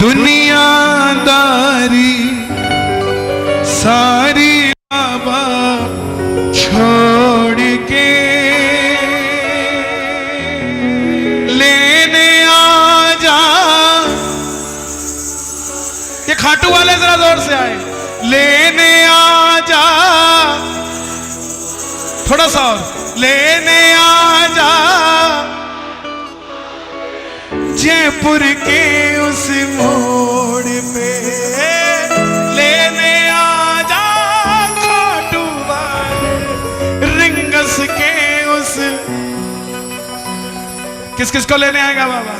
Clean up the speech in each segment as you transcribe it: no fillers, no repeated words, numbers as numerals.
दुनियादारी सारी बाबा छोड़ के लेने आ जा। ये खाटू वाले जरा जोर से आए। लेने आ जा, थोड़ा सा और, लेने आ जा जयपुर के उस मोड़ पे, लेने आ जा खाटू वाले रिंगस के उस। किस किस को लेने आएगा बाबा?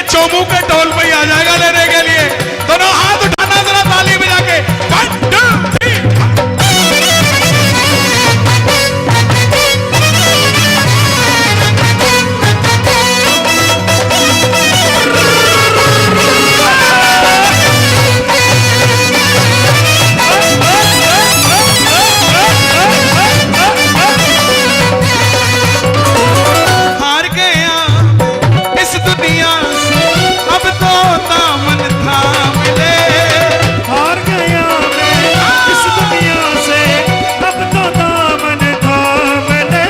चोमू के टोल पे आ जाएगा लेने के लिए। दोनों हाथ उठाना जरा ताली बजा के। 1 2 3। हार गया इस दुनिया से, अब तो दामन थाम ले। हार गया मैं इस दुनिया से, अब तो दामन थाम ले।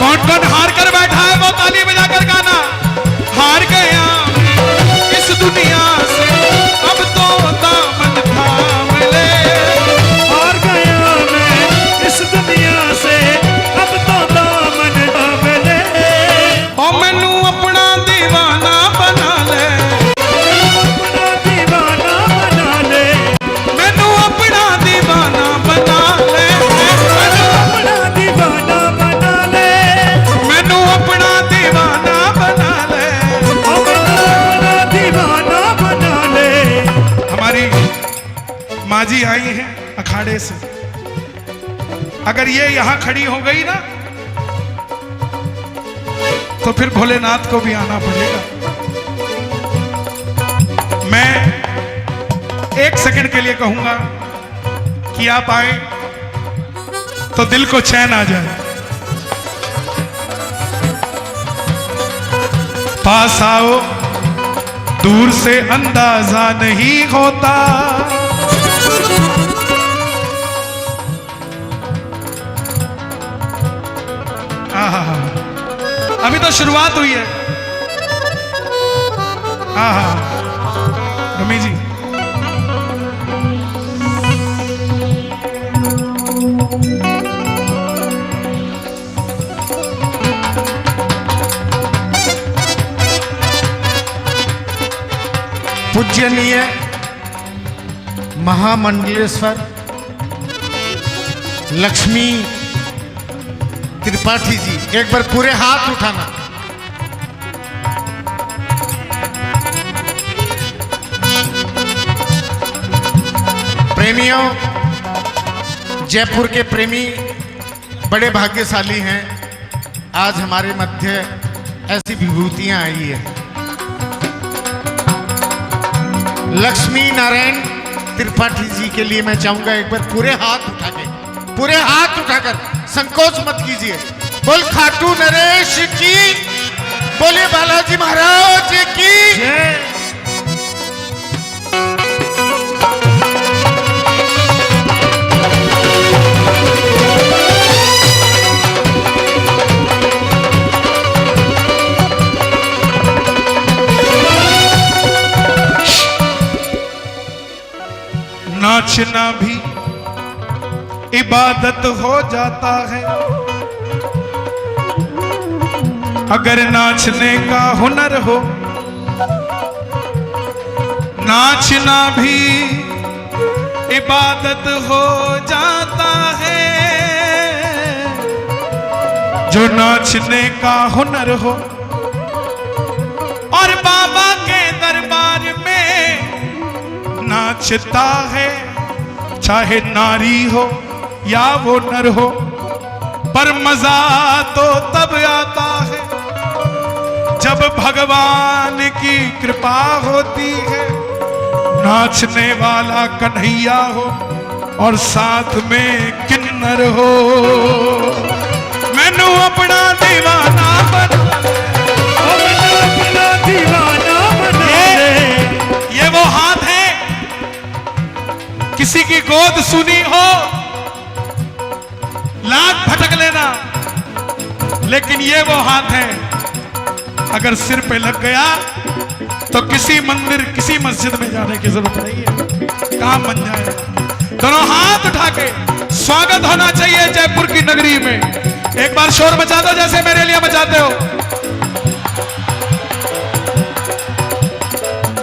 कौन कौन हार कर बैठा है वो ताली बजा कर गाना। हार गया इस दुनिया से, अब तो दामन थाम ले। हार गया मैं इस दुनिया से, अब तो दामन थाम ले। ओ मैनू अपना दीवाना बना ले, अपना दीवाना बना ले। मैनू अपना दीवाना बना ले, अपना दीवाना बना ले। मैनू अपना दीवाना बना ले। अपना दीवाना बना ले। हमारी माँ जी आई हैं अखाड़े से। अगर ये यहां खड़ी हो गई ना तो फिर भोलेनाथ को भी आना पड़ेगा। मैं 1 सेकंड के लिए कहूंगा कि आप आए तो दिल को चैन आ जाए। पास आओ, दूर से अंदाजा नहीं होता। आहा, अभी तो शुरुआत हुई है। आहा, रमी जी पूज्यनीय महामंडलेश्वर लक्ष्मी त्रिपाठी जी, एक बार पूरे हाथ उठाना। प्रेमियों, जयपुर के प्रेमी बड़े भाग्यशाली हैं। आज हमारे मध्य ऐसी विभूतियां आई है। लक्ष्मी नारायण त्रिपाठी जी के लिए मैं चाहूंगा एक बार पूरे हाथ उठाकर संकोच मत कीजिए। बोल खाटू नरेश की, बोले बालाजी महाराज की जय। नाचना भी इबादत हो जाता है, अगर नाचने का हुनर हो। नाचना भी इबादत हो जाता है, जो नाचने का हुनर हो। और बाबा के दरबार में नाचता है, चाहे नारी हो या वो नर हो, पर मजा तो तब आता है जब भगवान की कृपा होती है। नाचने वाला कन्हैया हो और साथ में किन्नर हो। मैनू अपना दीवाना बना ले। ये वो हाथ है, किसी की गोद सुनी हो लाख भटक लेना, लेकिन ये वो हाथ है अगर सिर पे लग गया तो किसी मंदिर किसी मस्जिद में जाने की जरूरत नहीं है, काम बन जाएगा। दोनों हाथ उठा के स्वागत होना चाहिए जयपुर की नगरी में। एक बार शोर मचा दो जैसे मेरे लिए मचाते हो।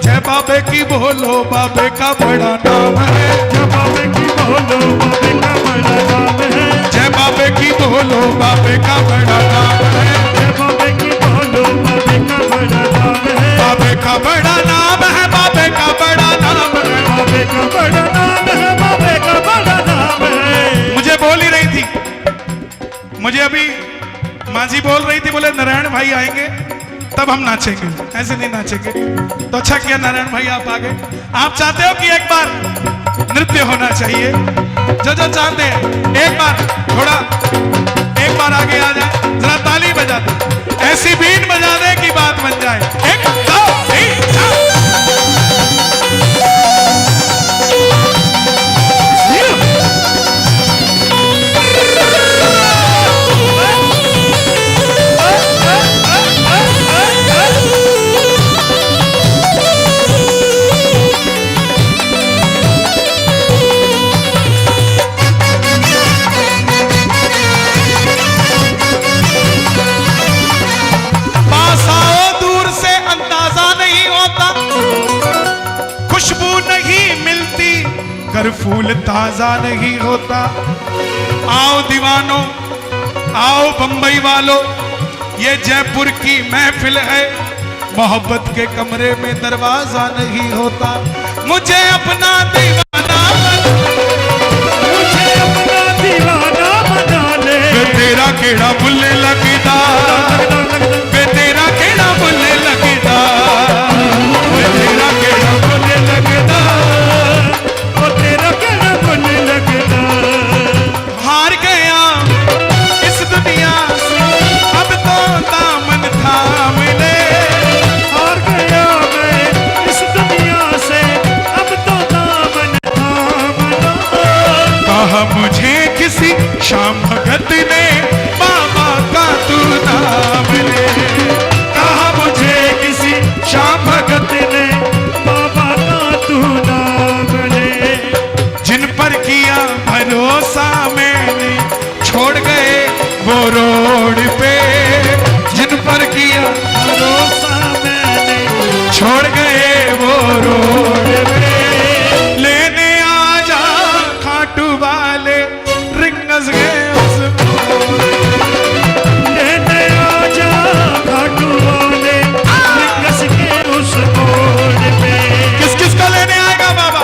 जय बाबे की बोलो, बाबे का बड़ा नाम है। जय बाबे की बोलो, बाबे का बड़ा नाम है। जय बाबे की बोलो, बाबे का बड़ा नाम है। जय बाबे की बोलो, बाबे का बड़ा नाम है। बाबे का बड़ा नाम है, बाबे का बड़ा नाम है। बाबे का बड़ा नाम है, बाबे का बड़ा नाम है। मुझे बोल ही रही थी, मुझे अभी माँ जी बोल रही थी, बोले नारायण भाई आएंगे तब हम नाचेंगे, ऐसे नहीं नाचेंगे। तो अच्छा किया नारायण भाई आप आ गए। आप चाहते हो कि एक बार नृत्य होना चाहिए, जो जो चाहते हैं एक बार थोड़ा एक बार आगे आ जाए, जरा ताली बजा दे, ऐसी बीट बजा दे कि बात बन जाए। एक दो तीन चार। घर फूल ताजा नहीं होता। आओ दीवानों, आओ बंबई वालों, ये जयपुर की महफिल है, मोहब्बत के कमरे में दरवाजा नहीं होता। मुझे अपना दीवाना मुझे अपना दीवाना बना ले। तेरा केड़ा बुल्ले लगदा, तेरा केड़ा बुल्ले लगदा, तेरा केड़ा बुल्ले लगदा, तेरा केड़ा बुल्ले लगदा। हार गया इस दुनिया से, अब तो दामन थाम ले। हार गया मैं इस दुनिया से, अब तो दामन थाम लो। कहा मुझे किसी शाम भगत ने बाबा का तू नाम ले। कहा मुझे किसी शाम भगत ने बाबा का तू नाम ले। जिन पर किया भरोसा मैंने, छोड़ गए वो रोड पे। जिन पर किया भरोसा मैंने, छोड़ गए वो रोड पे। लेने आ जा खाटू वाले, रिंगस गए उस लेने आ जा खाटू वाले, रिंगस के उस मोड़ पे। किस किस को लेने आएगा बाबा?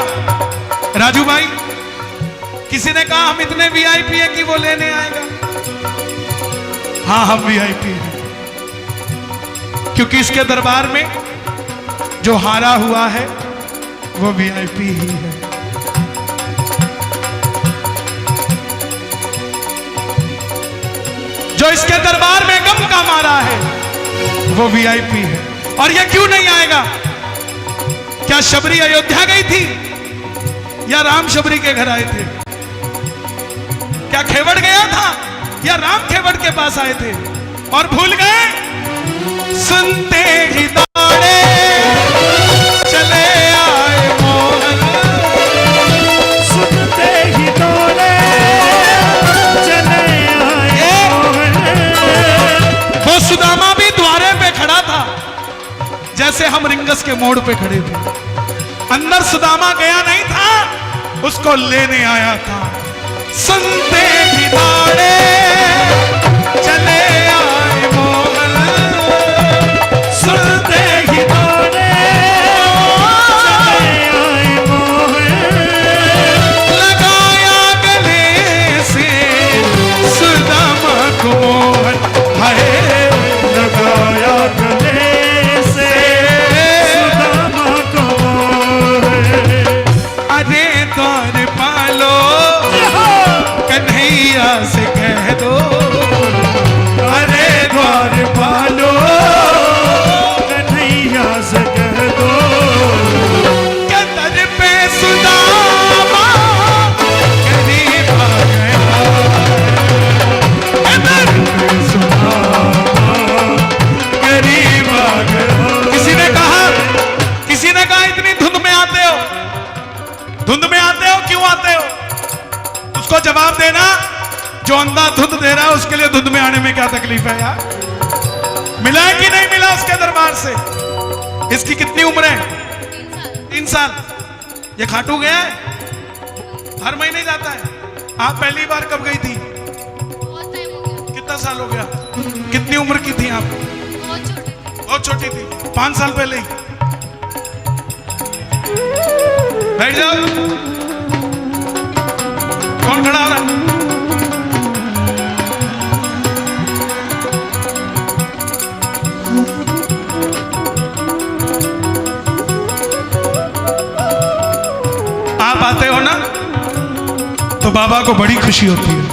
राजू भाई, किसी ने कहा हम इतने वीआईपी हैं कि वो लेने आएगा। हाँ हम वीआईपी हैं, क्योंकि इसके दरबार में जो हारा हुआ है वो वीआईपी ही है। जो इसके दरबार में गम का मारा है वो वीआईपी है। और ये क्यों नहीं आएगा? क्या शबरी अयोध्या गई थी या राम शबरी के घर आए थे? क्या खेवड़ गया था या राम खेवड़ के पास आए थे? और भूल गए? सुनते ही दौड़े चले आए मोहन, सुनते ही दौड़े चले आए मोहन। वो सुदामा भी द्वारे पे खड़ा था जैसे हम रिंगस के मोड़ पे खड़े थे। अंदर सुदामा गया नहीं था, उसको लेने आया था। सुनते ही दौड़े चले आए मोहन, सुनते ही दौड़े चले आए मोहन। लगाया गले से सुदामा को मोहन, हाय लगाया गले से सुदामा को मोहन। अरे द्वार पालो कन्हैया से कह दो, अरे द्वार पालो कन्हैया से कह दो। क्या दर पे सुदामा करीब आ गया, क्या दर पे सुदामा करीब आ गया। किसी ने कहा इतनी धुंध में आते हो, धुंध में आते हो, क्यों आते हो? उसको जवाब देना, जो अंधा धुंध दे रहा है उसके लिए धुंध में आने में क्या तकलीफ है यार? मिला है कि नहीं मिला उसके दरबार से? इसकी कितनी उम्र है? 3 साल। ये खाटू गया है, हर महीने जाता है। आप पहली बार कब गई थी? बहुत टाइम हो गया। कितना साल हो गया? कितनी उम्र की थी आप? बहुत छोटी थी। बहुत छोटी थी, 5 साल पहले ही। बैठ जाओ। कौन खड़ा हो रहा है? आप आते हो ना तो बाबा को बड़ी खुशी होती है।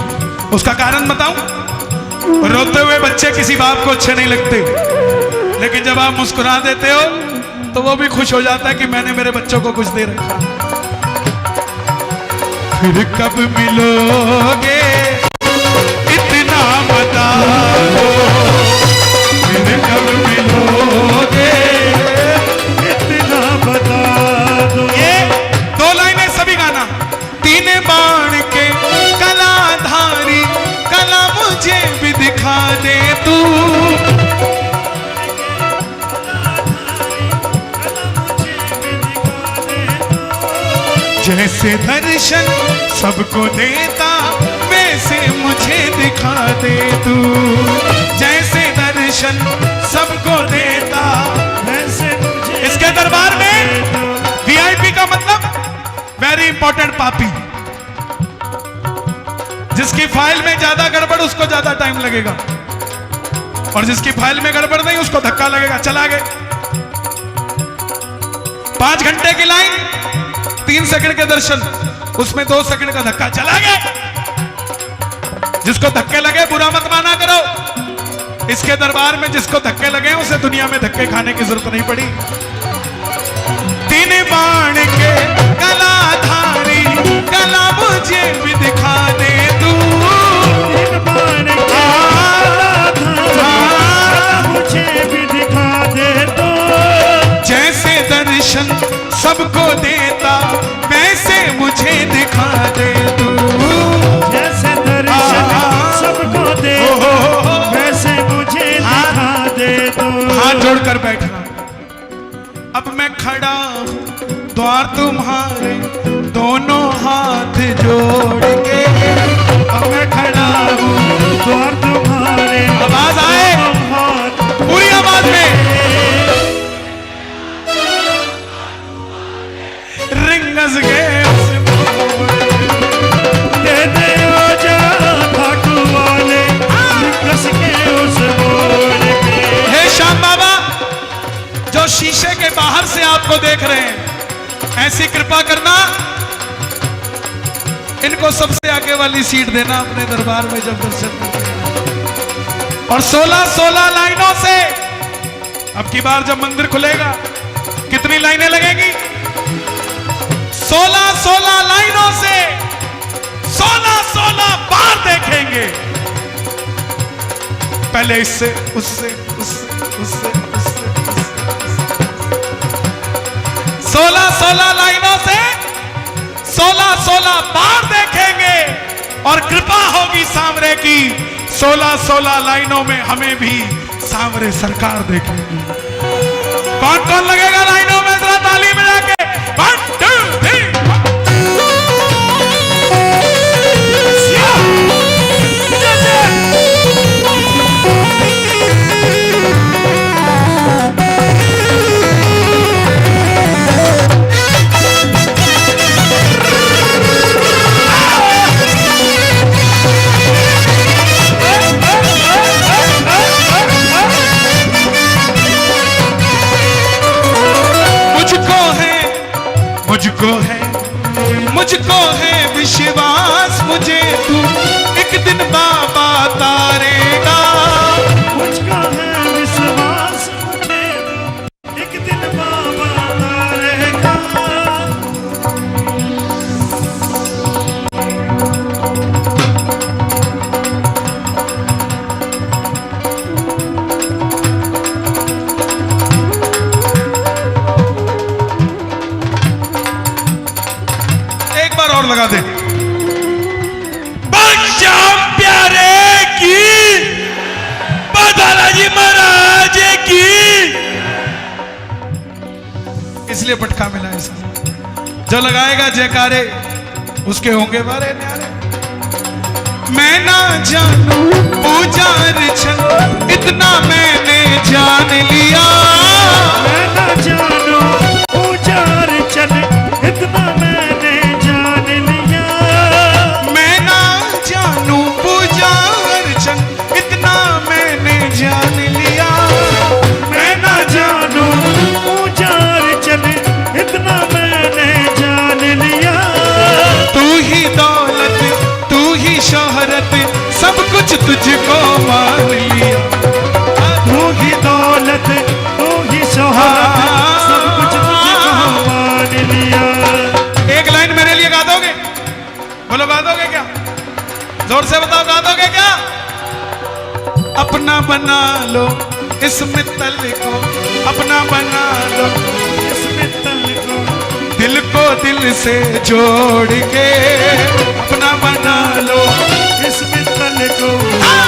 उसका कारण बताऊं? रोते हुए बच्चे किसी बाप को अच्छे नहीं लगते, लेकिन जब आप मुस्कुरा देते हो तो वो भी खुश हो जाता है कि मैंने मेरे बच्चों को कुछ दे रखा। फिर कब मिलोगे इतना बता दो, फिर कब मिलोगे इतना बता दो। ये 2 लाइनें सभी गाना। 3 बाण के कलाधारी कला मुझे भी दिखा दे तू, जैसे दर्शन सबको देता वैसे मुझे दिखा दे तू, जैसे दर्शन सबको देता वैसे मुझे इसके दरबार में वीआईपी का मतलब वेरी इंपॉर्टेंट पापी। जिसकी फाइल में ज्यादा गड़बड़ उसको ज्यादा टाइम लगेगा, और जिसकी फाइल में गड़बड़ नहीं उसको धक्का लगेगा। चला गए 5 घंटे की लाइन, 3 सेकंड के दर्शन, उसमें 2 सेकंड का धक्का। चला गया। जिसको धक्के लगे बुरा मत माना करो। इसके दरबार में जिसको धक्के लगे उसे दुनिया में धक्के खाने की जरूरत नहीं पड़ी। 3 बाण के कलाधारी कला मुझे भी दिखा दे तू, 3 बाण के कलाधारी मुझे भी दिखा दे दो, जैसे दर्शन सबको देता वैसे मुझे दिखा दे तू, जैसे दर्शन सबको दे दो वैसे मुझे दिखा दे दो। हाथ जोड़कर बैठना। अब मैं खड़ा हूं द्वार तुम्हारे दोनों हाथ जोड़ के, अब मैं खड़ा हूं द्वार तुम्हारे आवाज आए हाथ पूरी आवाज में, रिंगस गए उस दे दे ओ जा खाटू वाले कस के उस मोड़ के। हे श्याम बाबा, जो शीशे के बाहर से आपको देख रहे हैं, ऐसी कृपा करना इनको सबसे आगे वाली सीट देना अपने दरबार में जब दर्शन करते हैं। और 16-16 लाइनों से अब की बार जब मंदिर खुलेगा कितनी लाइनें लगेगी? 16-16 लाइनों से 16-16 बार देखेंगे। पहले इससे उससे उससे उससे उससे 16-16 लाइनों से 16-16 बार देखेंगे और कृपा होगी सांवरे की। 16-16 लाइनों में हमें भी सांवरे सरकार देखेंगे। कौन कौन लगेगा लाइनों में? जरा ताली बजा के 1 2 3 मुझको है विश्वास मुझे तू एक दिन बाबा तारेगा। मुझको है विश्वास मुझे एक दिन बाबा तारेगा। और लगा दे। बच्चा प्यारे की बालाजी महाराज की, इसलिए पटका मिला ऐसा। जो लगाएगा जयकारे उसके होंगे बारे न्यारे। मैं ना जानू पूजा अर्चन इतना मैंने जान लिया। मैं ना जानू पूजा अर्चन इतना मैंने जान लिया। मैं ना जानू पूजा अर्चन इतना मैंने जान लिया। मैं ना जानू पूजा अर्चन इतना मैंने जान लिया। तू ही दौलत तू ही शोहरत सब कुछ तुझको मान लिया। तू ही दौलत तू ही शोहरत सब कुछ तुझको मान लिया। एक लाइन मेरे लिए गा दोगे? बोलो गा दोगे क्या? जोर से बताओ गा दोगे क्या? अपना बना लो इस मित्तल को, अपना बना लो इस मित्तल को, दिल को दिल से जोड़ के। अपना बना लो इस मित्तल को,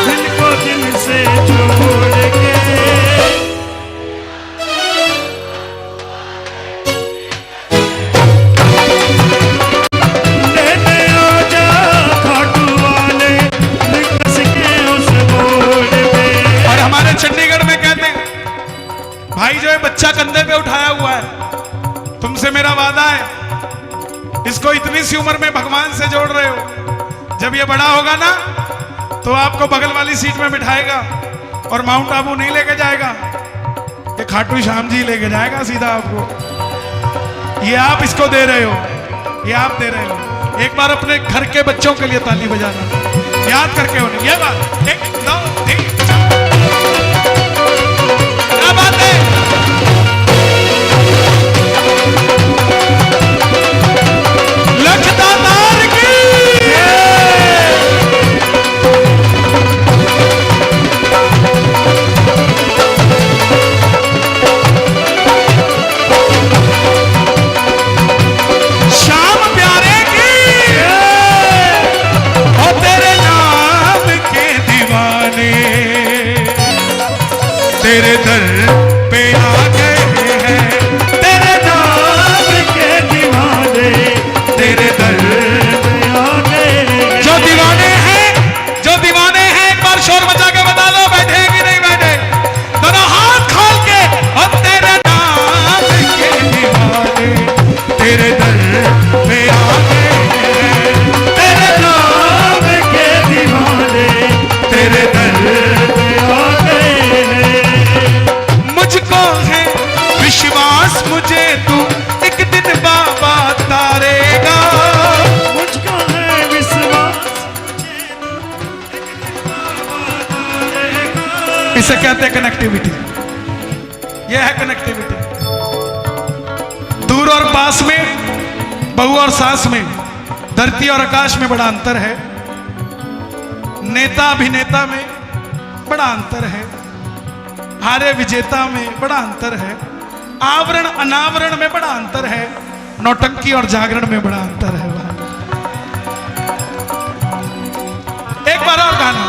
दिल को दिल से जोड़ के। लेने आ जा खाटू वाले लिखस के उस मोड़ में। और हमारे चंडीगढ़ में कहते हैं भाई जो है बच्चा कंधे पे उठाया हुआ है, तुमसे मेरा वादा है इसको इतनी सी उम्र में भगवान से जोड़ रहे हो, जब ये बड़ा होगा ना तो आपको बगल वाली सीट में बिठाएगा और माउंट आबू नहीं लेके जाएगा, ये खाटू श्याम जी लेके जाएगा सीधा आपको। ये आप इसको दे रहे हो, ये आप दे रहे हो। एक बार अपने घर के बच्चों के लिए ताली बजाना याद करके होने। ये बात 1 2 3 क्या बात है? लखदातार की श्याम प्यारे की हो, तेरे नाम के दीवाने तेरे दर पे आ गए हैं। तेरे नाम के दीवाने तेरे दर पे आ गए। जो दीवाने हैं, जो दीवाने हैं एक बार शोर मचा के बता दो बैठे कि नहीं बैठे। दोनों हाथ खोल के और तेरे नाम के दीवाने तेरे दर पे आ गए हैं। तेरे नाम के दीवाने तेरे दर पे आ गए हैं। मुझको है विश्वास मुझे तू एक दिन बाबा तारेगा। मुझको है विश्वास मुझे एक दिन बाबा तारेगा। कहते हैं कनेक्टिविटी। यह है कनेक्टिविटी। दूर और पास में, बहू और सास में, धरती और आकाश में बड़ा अंतर है। नेता अभिनेता में बड़ा अंतर है। हारे विजेता में बड़ा अंतर है। आवरण अनावरण में बड़ा अंतर है। नौटंकी और जागरण में बड़ा अंतर है भाई। एक बार और गाना।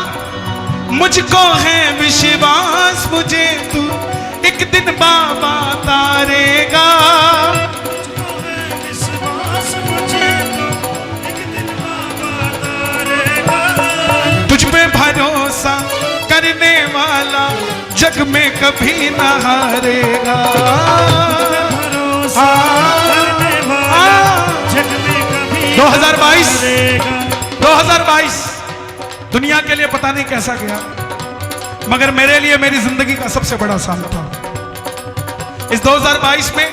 मुझको है विश्वास मुझे तू एक दिन बाबा तारेगा। विश्वास मुझे तो एक दिन बाबा तारेगा। तुझ पे भरोसा करने वाला जग में कभी न हारेगा। भरोसा करने वाला जग में कभी 2022 दुनिया के लिए पता नहीं कैसा गया, मगर मेरे लिए मेरी जिंदगी का सबसे बड़ा साल था। इस 2022 में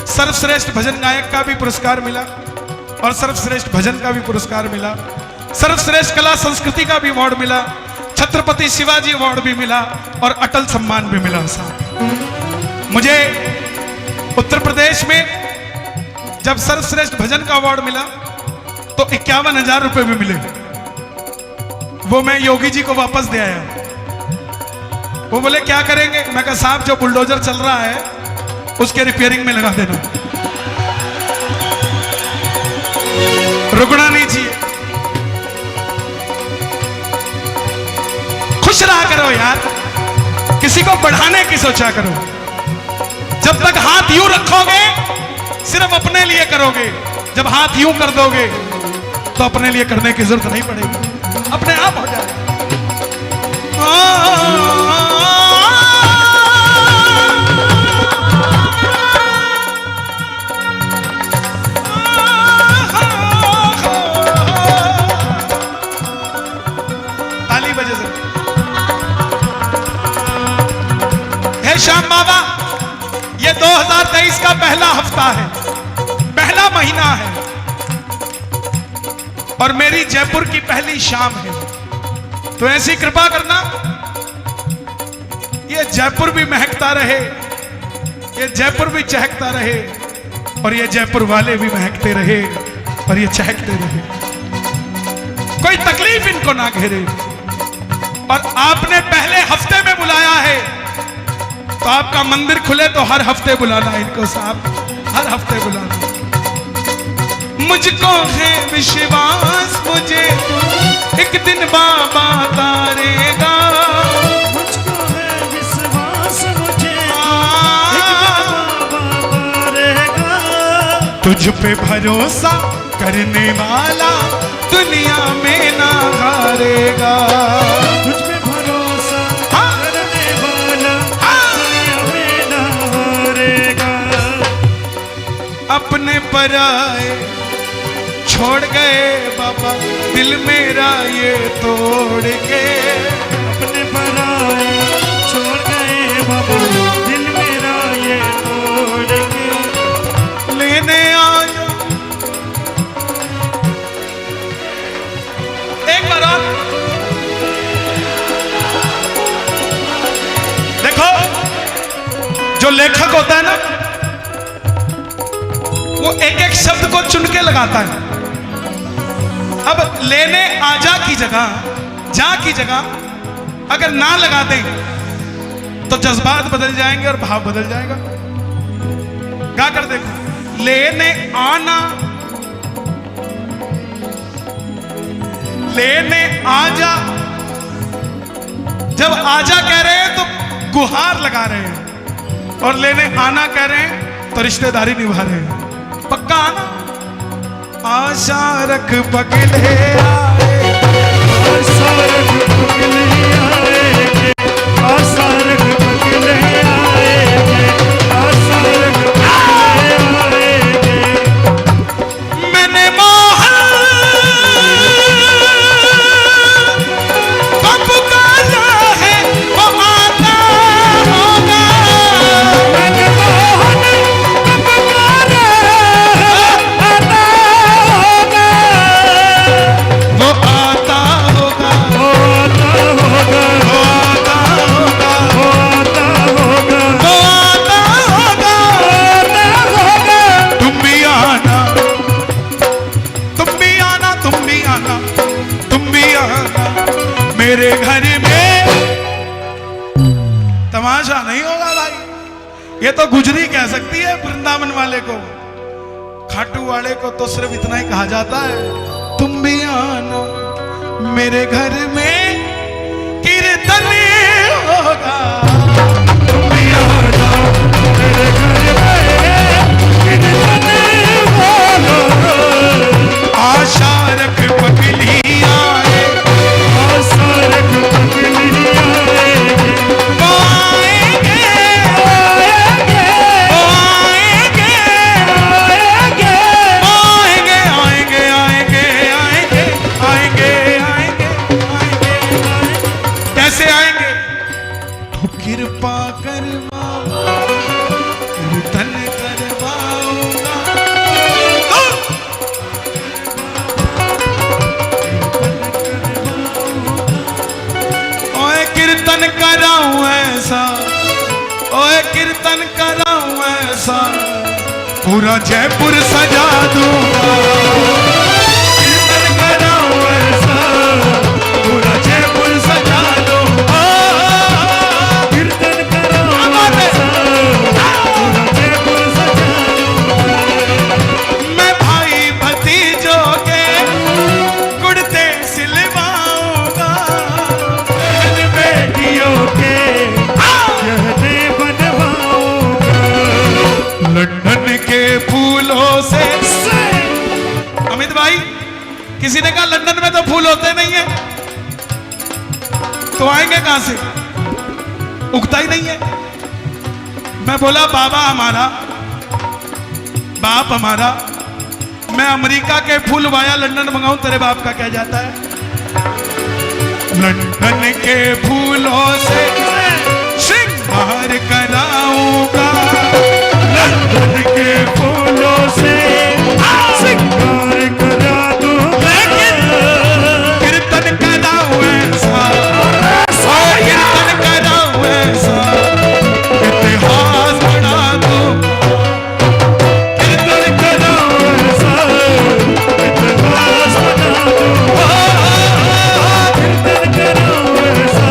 सर्वश्रेष्ठ भजन गायक का भी पुरस्कार मिला और सर्वश्रेष्ठ भजन का भी पुरस्कार मिला। सर्वश्रेष्ठ कला संस्कृति का भी अवार्ड मिला। छत्रपति शिवाजी अवार्ड भी मिला और अटल सम्मान भी मिला। साहब, मुझे उत्तर प्रदेश में जब सर्वश्रेष्ठ भजन का अवार्ड मिला तो 51,000 रुपए भी मिले। वो मैं योगी जी को वापस दे आया। वो बोले क्या करेंगे? मैं कहा साहब जो बुलडोजर चल रहा है उसके रिपेयरिंग में लगा देना, रुकना नहीं चाहिए। खुश रहा करो यार, किसी को बढ़ाने की सोचा करो। जब तक हाथ यूं रखोगे सिर्फ अपने लिए करोगे, जब हाथ यूं कर दोगे तो अपने लिए करने की जरूरत नहीं पड़ेगी, अपने आप हो जाएगा। ताली बजे से। हे श्याम बाबा, ये 2023 का पहला हफ्ता है, पहला महीना है और मेरी जयपुर की पहली शाम है। तो ऐसी कृपा करना ये जयपुर भी महकता रहे, ये जयपुर भी चहकता रहे और ये जयपुर वाले भी महकते रहे और ये चहकते रहे। कोई तकलीफ इनको ना घेरे। और आपने पहले हफ्ते में बुलाया है तो आपका मंदिर खुले तो हर हफ्ते बुलाना इनको साहब, हर हफ्ते बुलाना। मुझको है विश्वास मुझे एक दिन बाबा तारेगा। मुझको है विश्वास मुझे एक दिन बाबा तारेगा। तुझ पे भरोसा करने वाला दुनिया में ना हारेगा। तुझ पे भरोसा करने वाला दुनिया में ना हारेगा। अपने पराए छोड़ गए बाबा दिल मेरा ये तोड़ के। अपने पराए छोड़ गए बाबा दिल मेरा ये तोड़ के। लेने आ जा। एक बार और देखो, जो लेखक होता है ना वो एक एक शब्द को चुन के लगाता है। अब लेने आजा की जगह, जा की जगह अगर ना लगा दें तो जज्बात बदल जाएंगे और भाव बदल जाएगा। गा कर देखो, लेने आना, लेने आजा। जब आजा कह रहे हैं तो गुहार लगा रहे हैं और लेने आना कह रहे हैं तो रिश्तेदारी निभा रहे हैं। पक्का आना। आशा रख पगले आए, आशा रख पगले आएंगे, आशा रख पगले आएंगे, आशा रख पगले आएंगे। मैंने मोहन को पुकारा है वो आता होगा। मैंने मोहन को पुकारा आता होगा। वो आता होगा, वो आता होगा, वो आता होगा। तो गुजरी कह सकती है वृंदावन वाले को, खाटू वाले को तो सिर्फ इतना ही कहा जाता है, तुम भी आना मेरे घर में कीर्तन होगा। तुम भी आना मेरे घर में कीर्तन होगा। आशा रख पगली आए, आशा रख पगली आए, वो आएंगे, आएंगे, वो आएंगे, आएंगे, आएंगे, आएंगे, आएंगे, आएंगे, आएंगे, आएंगे, आएंगे। कैसे आएंगे? तो कृपा करवाओ, कीर्तन करवाऊंगा। ओए कीर्तन कराऊं ऐसा, ओए कीर्तन कराऊं ऐसा, पूरा जयपुर सजा दूंगा। कीर्तन कराऊं ऐसा, पूरा जयपुर सजा दूंगा। कीर्तन करो ऐसा, पूरा जयपुर सजा दूंगा। मैं भाई भतीजों के कुर्ते सिलवाऊंगा। बहन बेटियों के गहने बनवाऊंगा। लंदन के फूलों से, अमित भाई किसी ने कहा लंदन में तो फूल होते नहीं है, तो आएंगे कहां से? उगता ही नहीं है। मैं बोला बाबा हमारा, बाप हमारा, मैं अमेरिका के फूल वाया लंदन मंगाऊं, तेरे बाप का क्या जाता है? लंदन के फूलों से श्रृंगार कराऊंगा। लंदन के फूलों से श्रृंगार करा दूंगा। कीर्तन कराऊं ऐसा, कीर्तन कराऊं ऐसा, इतिहास बना दूंगा। कीर्तन करो ऐसा, इतिहास बना दूंगा। कीर्तन करो ऐसा,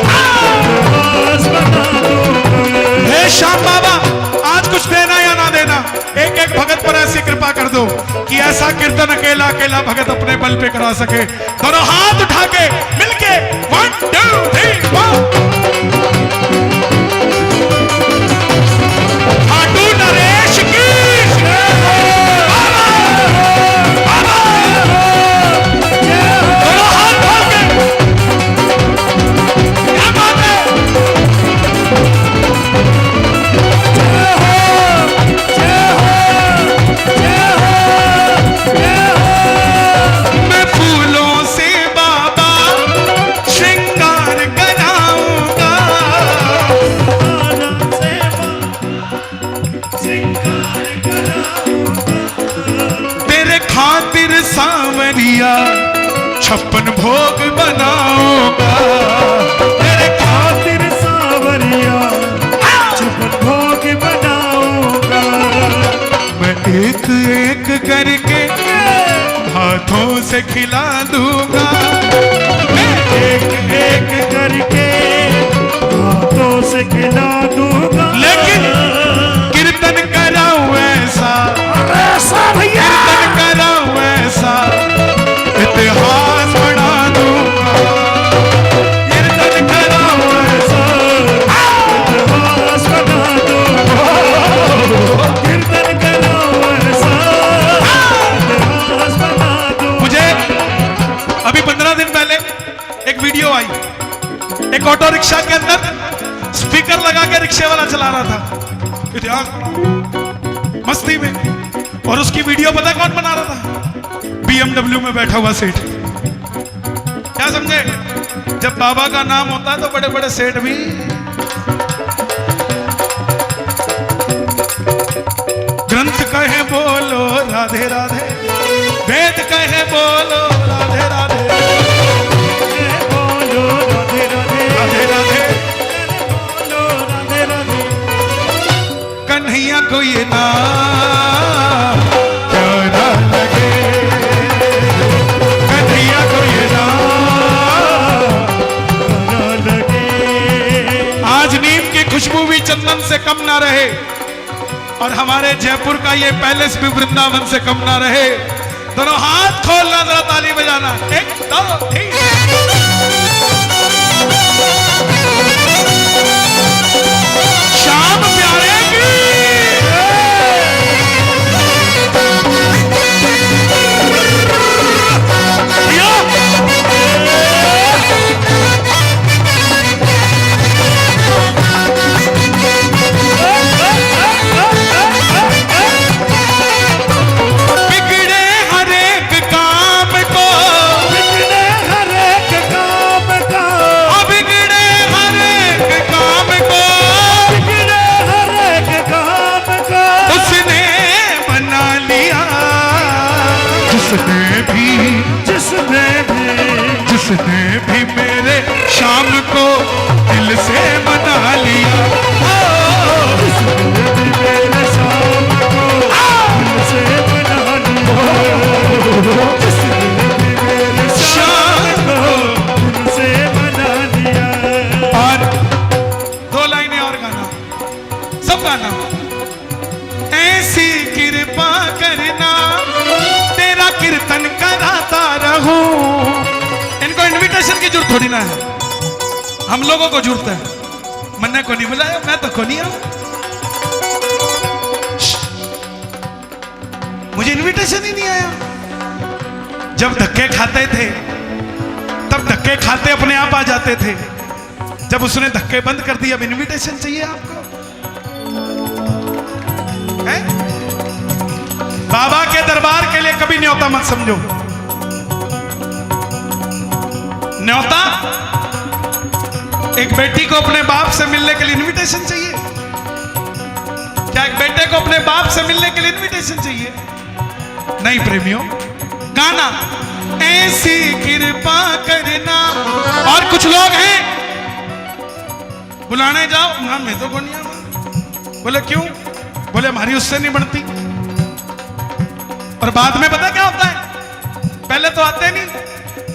इतिहास बना दूंगा। हे श्याम बाबा, आज कुछ देना या ना देना, एक एक भगत पर ऐसी कृपा कर दो कि ऐसा कीर्तन अकेला अकेला भगत अपने बल पे करा सके। दोनों हाथ उठा के मिलके 1 2 3 खाटू नरेश की दोनों हाथ उठा के, क्या बात है? मैं फूलों से बाबा श्रृंगार कराऊंगा। श्रृंगार कराऊंगा। तेरे खातिर सांवरिया 56 भोग बनाऊंगा। तेरे खातिर सांवरिया 56 भोग बनाऊंगा। मैं एक एक करके हाथों से खिला दूंगा। एक एक करके हाथों से खिला दूंगा। लेकिन कीर्तन कराऊं ऐसा, ऐसा भैया, कीर्तन कराऊं ऐसा, इतिहास बना दूंगा। कीर्तन कराऊं ऐसा, इतिहास बना दूंगा। कीर्तन करो ऐसा, इतिहास बना दूंगा। मुझे अभी 15 दिन पहले एक वीडियो आई, एक ऑटो रिक्शा के अंदर स्पीकर लगा के रिक्शे वाला चला रहा था, इतिहास मस्ती में, और उसकी वीडियो पता कौन बना रहा था? BMW में बैठा हुआ सेठ। क्या समझे? जब बाबा का नाम होता है तो बड़े बड़े सेठ भी। ग्रंथ कहे बोलो राधे राधे, वेद कहे बोलो राधे राधे, बोलो राधे राधे, राधे राधे। बोलो राधे राधे। कन्हैया को ये नाम प्यारा लगे, कन्हैया को ये नाम प्यारा लगे। आज नीम की खुशबू भी चंदन से कम ना रहे। और हमारे जयपुर का ये पैलेस भी वृंदावन से कम ना रहे। दोनों हाथ खोलना, जरा ताली बजाना। 1 2 3। श्याम प्यारे की बिगड़े हर एक काम को, बिगड़े हर एक काम का, बिगड़े हर एक काम को, बिगड़े हर एक काम का उसने बना लिया। जिसने भी मेरे शाम को दिल से बना लिया। जिसने भी मेरे शाम को दिल से बना लिया, जिसने भी मेरे शाम को दिल से बना लिया। और 2 लाइनें और गाना, सब गाना। ऐसी कृपा करना तेरा कीर्तन कराता रहूं। इनको इनविटेशन की जरूरत थोड़ी ना है, हम लोगों को जरूरत है। मैंने को नहीं बुलाया, मैं तो को नहीं आऊं। मुझे इनविटेशन ही नहीं आया। जब धक्के खाते थे तब धक्के खाते अपने आप आ जाते थे। जब उसने धक्के बंद कर दिए, अब इनविटेशन चाहिए आपको है? बाबा के दरबार के लिए कभी न्योता मत समझो। न्योता एक बेटी को अपने बाप से मिलने के लिए इनविटेशन चाहिए क्या? एक बेटे को अपने बाप से मिलने के लिए इनविटेशन चाहिए? नहीं प्रेमियों, गाना ऐसी कृपा करना। और कुछ लोग हैं बुलाने जाओ ना, मैं तो नहीं आऊंगा। बोले क्यों? बोले हमारी उससे नहीं बनती। और बाद में पता क्या होता है? पहले तो आते नहीं,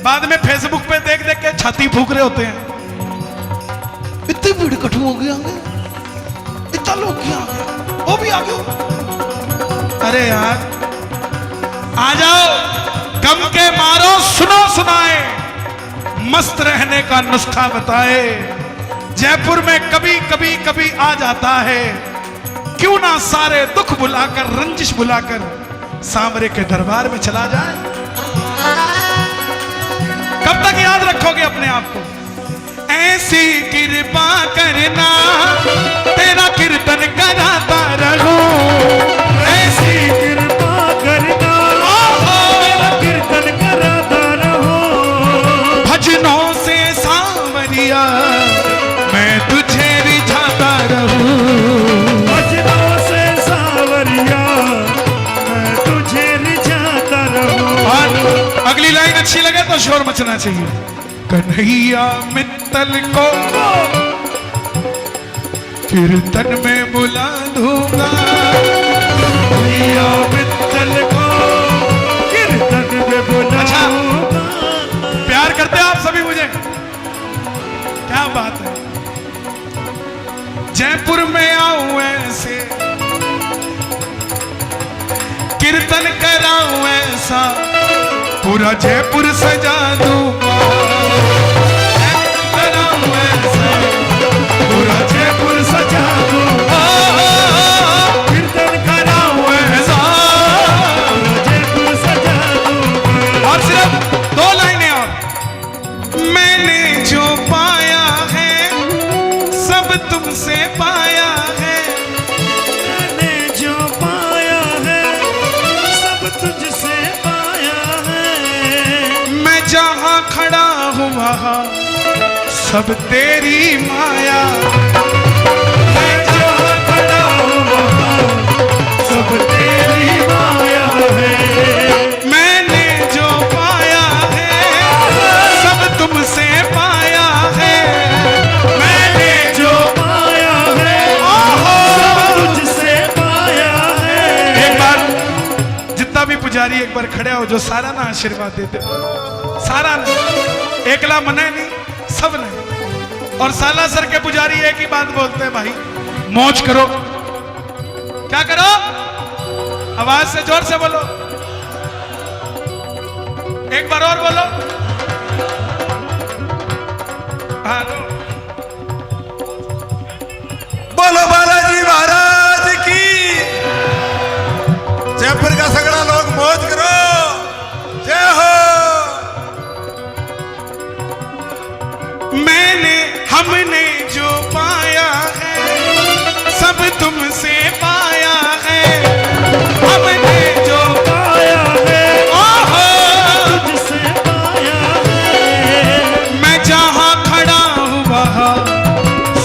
बाद में फेसबुक पे देख देख के छाती फूक रहे होते हैं। इतनी भीड़ इकट्ठी हो गई, इतना लोग क्या आ गया, वो भी आ गए। अरे यार आ जाओ, गम के मारो सुनो सुनाए, मस्त रहने का नुस्खा बताए। जयपुर में कभी कभी कभी आ जाता है, क्यों ना सारे दुख बुलाकर रंजिश बुलाकर सांवरे के दरबार में चला जाए। कब तक याद रखोगे अपने आप को? ऐसी कृपा करना तेरा कीर्तन कराता रहूं। ऐसी कृपा करना तेरा कीर्तन कराता रहूं। भजनों से सांवरिया मैं तुझे रिझाता रहूं। भजनों से सांवरिया मैं तुझे रिझाता रहूं। और अगली लाइन अच्छी लगे तो शोर मचना चाहिए। कन्हैया मित्तल को कीर्तन में बुला दूंगा। कन्हैया मित्तल को कीर्तन में बुला अच्छा, दूंगा। प्यार करते हो आप सभी मुझे? क्या बात है। जयपुर में आऊं ऐसे, कीर्तन कराऊं ऐसा, पूरा जयपुर सजा दूंगा। कराऊं ऐसा, पूरा जयपुर सजा दूंगा। कीर्तन कराऊं ऐसा, जयपुर सजा दूंगा। और सिर्फ 2 लाइनें और। मैंने जो पाया है सब तुमसे पाया है। मैंने जो पाया है सब तुझसे पाया है। मैं जहां खड़ा हूं वहां सब तेरी माया। मैं जहाँ खड़ा हूँ वहाँ सब तेरी माया है। मैंने जो पाया है सब तुमसे पाया है। मैंने जो पाया है सब तुझसे पाया है। एक बार जितना भी पुजारी एक बार खड़े हो, जो सारा ना आशीर्वाद देते, सारा ना, एकला मने नहीं, सब ने। और सालासर के पुजारी एक ही बात बोलते हैं, भाई मौज करो, क्या करो? आवाज से जोर से बोलो, एक बार और बोलो। हाँ लो। बोलो बालाजी महाराज की। जयपुर का सगड़ा लोग मौज करो। जय हो। हमने जो पाया है सब तुमसे पाया है। हमने जो पाया है ओहो तुझसे पाया है। मैं जहां खड़ा हूँ वहां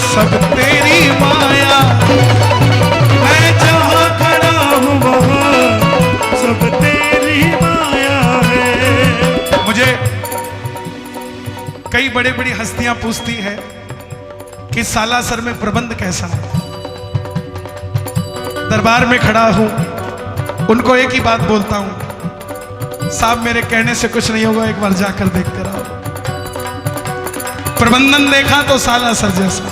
सब तेरी माया। मैं जहाँ खड़ा हूँ वहाँ सब तेरी माया है। मुझे कई बड़ी बड़ी हस्तियां पूछती है कि सालासर में प्रबंध कैसा है। दरबार में खड़ा हूं, उनको एक ही बात बोलता हूं, साहब मेरे कहने से कुछ नहीं होगा, एक बार जाकर देख कर आओ। प्रबंधन देखा तो सालासर जैसा,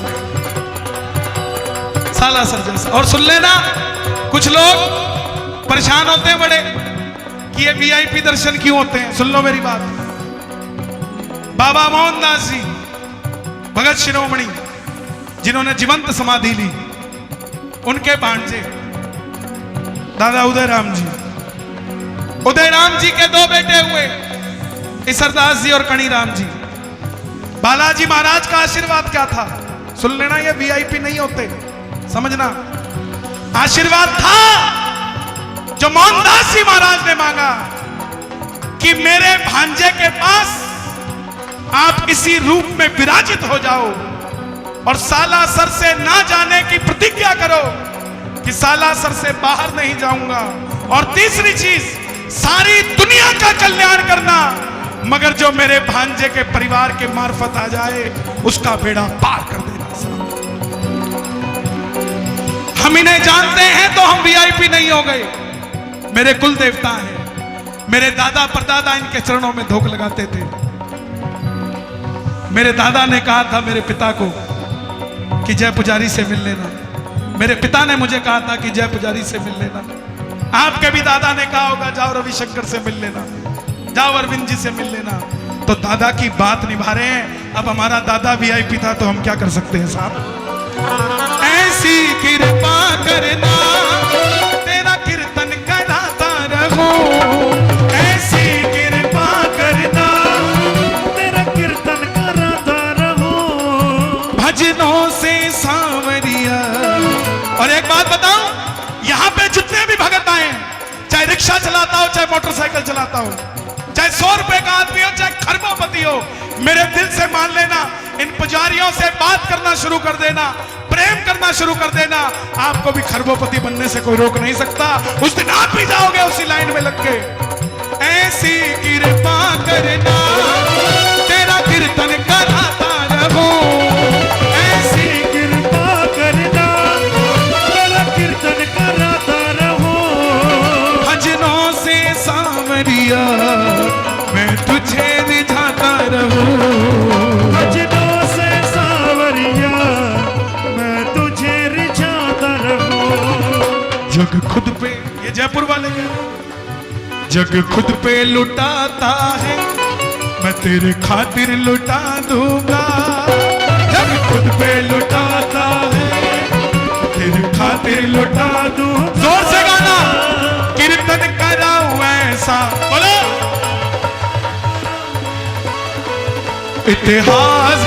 सालासर जैसा। और सुन लेना, कुछ लोग परेशान होते हैं बड़े कि ये वीआईपी दर्शन क्यों होते हैं। सुन लो मेरी बात। बाबा मोहनदास जी, भगत शिरोमणि, जिन्होंने जीवंत समाधि ली, उनके भांजे दादा उदयराम जी, उदयराम जी के दो बेटे हुए, ईसरदास जी और कणीराम जी। बालाजी महाराज का आशीर्वाद क्या था? सुन लेना, ये वीआईपी नहीं होते, समझना। आशीर्वाद था जो मोहनदास जी महाराज ने मांगा कि मेरे भांजे के पास आप इसी रूप में विराजित हो जाओ और सालासर से ना जाने की प्रतिज्ञा करो कि सालासर से बाहर नहीं जाऊंगा। और तीसरी चीज, सारी दुनिया का कल्याण करना, मगर जो मेरे भांजे के परिवार के मार्फत आ जाए उसका बेड़ा पार कर देना। हम इन्हें जानते हैं तो हम वीआईपी नहीं हो गए। मेरे कुल देवता हैं, मेरे दादा परदादा इनके चरणों में धोख लगाते थे। मेरे दादा ने कहा था मेरे पिता को कि जय पुजारी से मिल लेना। मेरे पिता ने मुझे कहा था कि जय पुजारी से मिल लेना। आपके भी दादा ने कहा होगा जाओ रविशंकर से मिल लेना, जाओ अरविंद जी से मिल लेना। तो दादा की बात निभा रहे हैं। अब हमारा दादा वीआईपी था तो हम क्या कर सकते हैं साहब। ऐसी कृपा करना तेरा कीर्तन कराता रहूं। ऐसी कृपा करना तेरा कीर्तन कराता रहूं। भजनों से सांवरिया। और एक बात बताऊं, यहां पे जितने भी भगत आए, चाहे रिक्शा चलाता हो, चाहे मोटरसाइकिल चलाता हो, चाहे 100 रुपए का आदमी हो, चाहे खरबोपति हो, मेरे दिल से मान लेना, इन पुजारियों से बात करना शुरू कर देना, प्रेम करना शुरू कर देना, आपको भी खरबोपति बनने से कोई रोक नहीं सकता। उस दिन आप भी जाओगे उसी लाइन में लग के। ऐसी कृपा करना तेरा कीर्तन कराता रहूं। ऐसी कृपा करना तेरा कीर्तन कराता रहूं। भजनों से सांवरिया मैं तुझे रिझाता रहूं। भजनों से सांवरिया मैं तुझे रिझाता रहूं। जग खुद पे, ये जयपुर वाले हैं, जग खुद पे लुटाता है, मैं तेरे खातिर लुटा दूंगा। जग खुद पे लुटाता है, तेरे खातिर लुटा दूं। जोर से गाना, कीर्तन कराऊं ऐसा, बोलो। इतिहास